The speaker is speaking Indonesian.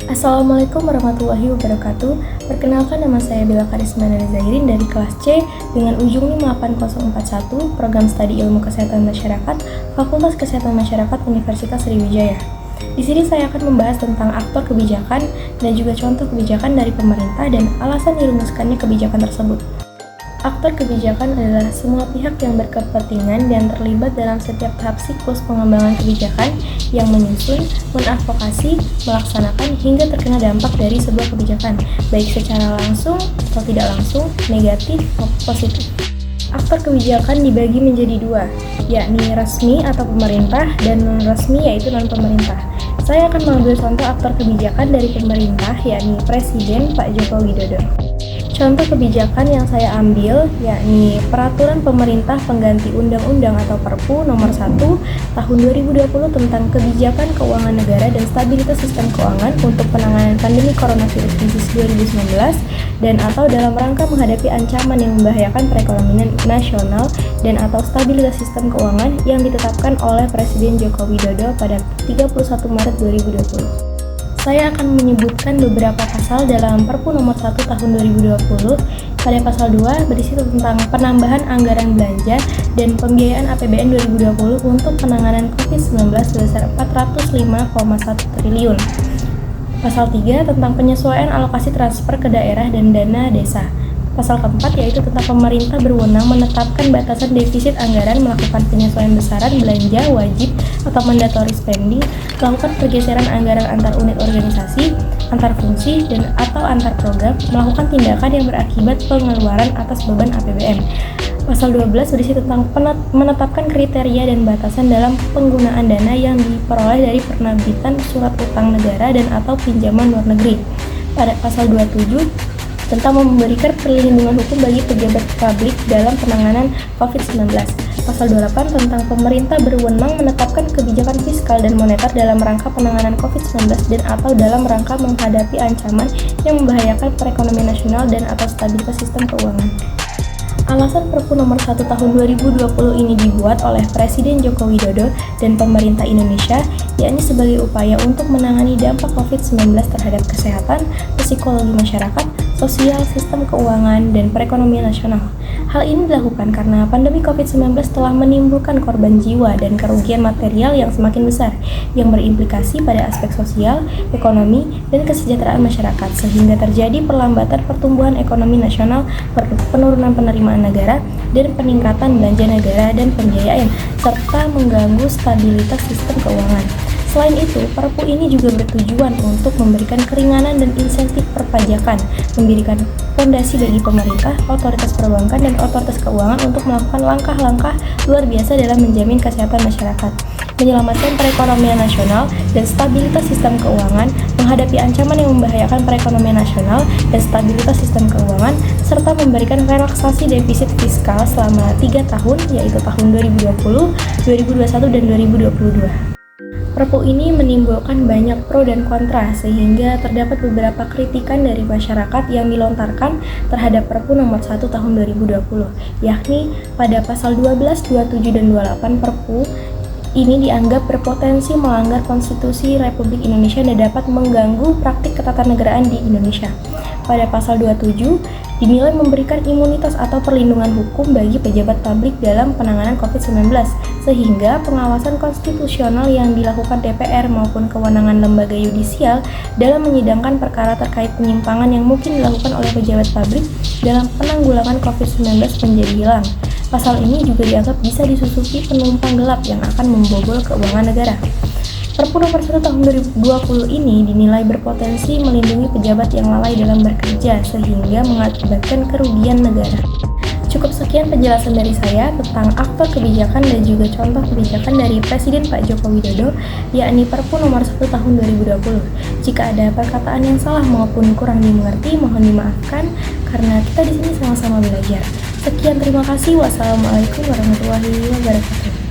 Assalamualaikum warahmatullahi wabarakatuh. Perkenalkan, nama saya Bella Karisma Zairin dari kelas C dengan ujung 58041, Program Studi Ilmu Kesehatan Masyarakat, Fakultas Kesehatan Masyarakat Universitas Sriwijaya. Di sini saya akan membahas tentang aktor kebijakan dan juga contoh kebijakan dari pemerintah dan alasan dirumuskannya kebijakan tersebut. Aktor kebijakan adalah semua pihak yang berkepentingan dan terlibat dalam setiap tahap siklus pengembangan kebijakan yang menyusun, mengadvokasi, melaksanakan, hingga terkena dampak dari sebuah kebijakan, baik secara langsung atau tidak langsung, negatif maupun positif. Aktor kebijakan dibagi menjadi dua, yakni resmi atau pemerintah dan non-resmi yaitu non-pemerintah. Saya akan mengambil contoh aktor kebijakan dari pemerintah, yakni Presiden Pak Joko Widodo. Contoh kebijakan yang saya ambil yakni Peraturan Pemerintah Pengganti Undang-Undang atau Perpu Nomor 1 Tahun 2020 tentang Kebijakan Keuangan Negara dan Stabilitas Sistem Keuangan untuk penanganan pandemi coronavirus krisis 2019 dan atau dalam rangka menghadapi ancaman yang membahayakan perekonomian nasional dan atau stabilitas sistem keuangan yang ditetapkan oleh Presiden Joko Widodo pada 31 Maret 2020. Saya akan menyebutkan beberapa pasal dalam Perpu Nomor 1 Tahun 2020. Pada pasal 2 berisi tentang penambahan anggaran belanja dan pembiayaan APBN 2020 untuk penanganan COVID-19 sebesar 405,1 triliun. Pasal 3 tentang penyesuaian alokasi transfer ke daerah dan dana desa. Pasal keempat yaitu tentang pemerintah berwenang menetapkan batasan defisit anggaran, melakukan penyesuaian besaran belanja wajib atau mandatory spending, melakukan pergeseran anggaran antar unit organisasi, antar fungsi, dan atau antar program, melakukan tindakan yang berakibat pengeluaran atas beban APBN. Pasal 12 berisi tentang menetapkan kriteria dan batasan dalam penggunaan dana yang diperoleh dari penerbitan surat utang negara dan atau pinjaman luar negeri. Pada pasal 27 tentang memberikan perlindungan hukum bagi pejabat publik dalam penanganan COVID-19. Pasal 28 tentang pemerintah berwenang menetapkan kebijakan fiskal dan moneter dalam rangka penanganan COVID-19 dan atau dalam rangka menghadapi ancaman yang membahayakan perekonomian nasional dan atau stabilitas sistem keuangan. Alasan Perpu Nomor 1 Tahun 2020 ini dibuat oleh Presiden Joko Widodo dan pemerintah Indonesia, yakni sebagai upaya untuk menangani dampak COVID-19 terhadap kesehatan, psikologi masyarakat, sosial, sistem keuangan, dan perekonomian nasional. Hal ini dilakukan karena pandemi COVID-19 telah menimbulkan korban jiwa dan kerugian material yang semakin besar, yang berimplikasi pada aspek sosial, ekonomi, dan kesejahteraan masyarakat, sehingga terjadi perlambatan pertumbuhan ekonomi nasional, penurunan penerimaan negara, dan peningkatan belanja negara dan pembiayaan, serta mengganggu stabilitas sistem keuangan. Selain itu, Perpu ini juga bertujuan untuk memberikan keringanan dan insentif perpajakan, memberikan fondasi bagi pemerintah, otoritas perbankan, dan otoritas keuangan untuk melakukan langkah-langkah luar biasa dalam menjamin kesehatan masyarakat, menyelamatkan perekonomian nasional dan stabilitas sistem keuangan, menghadapi ancaman yang membahayakan perekonomian nasional dan stabilitas sistem keuangan, serta memberikan relaksasi defisit fiskal selama 3 tahun, yaitu tahun 2020, 2021, dan 2022. Perpu ini menimbulkan banyak pro dan kontra sehingga terdapat beberapa kritikan dari masyarakat yang dilontarkan terhadap Perpu Nomor 1 Tahun 2020, yakni pada pasal 12, 27, dan 28 Perpu ini dianggap berpotensi melanggar Konstitusi Republik Indonesia dan dapat mengganggu praktik ketatanegaraan di Indonesia. Pada pasal 27 dinilai memberikan imunitas atau perlindungan hukum bagi pejabat publik dalam penanganan COVID-19, sehingga pengawasan konstitusional yang dilakukan DPR maupun kewenangan lembaga yudisial dalam menyidangkan perkara terkait penyimpangan yang mungkin dilakukan oleh pejabat publik dalam penanggulangan COVID-19 menjadi hilang. Pasal ini juga dianggap bisa disusupi penumpang gelap yang akan membobol keuangan negara. Perpu Nomor 1 Tahun 2020 ini dinilai berpotensi melindungi pejabat yang lalai dalam bekerja sehingga mengakibatkan kerugian negara. Cukup sekian penjelasan dari saya tentang aktor kebijakan dan juga contoh kebijakan dari Presiden Pak Joko Widodo, yakni Perpu Nomor 1 Tahun 2020. Jika ada perkataan yang salah maupun kurang dimengerti, mohon dimaafkan karena kita di sini sama-sama belajar. Sekian, terima kasih. Wassalamualaikum warahmatullahi wabarakatuh.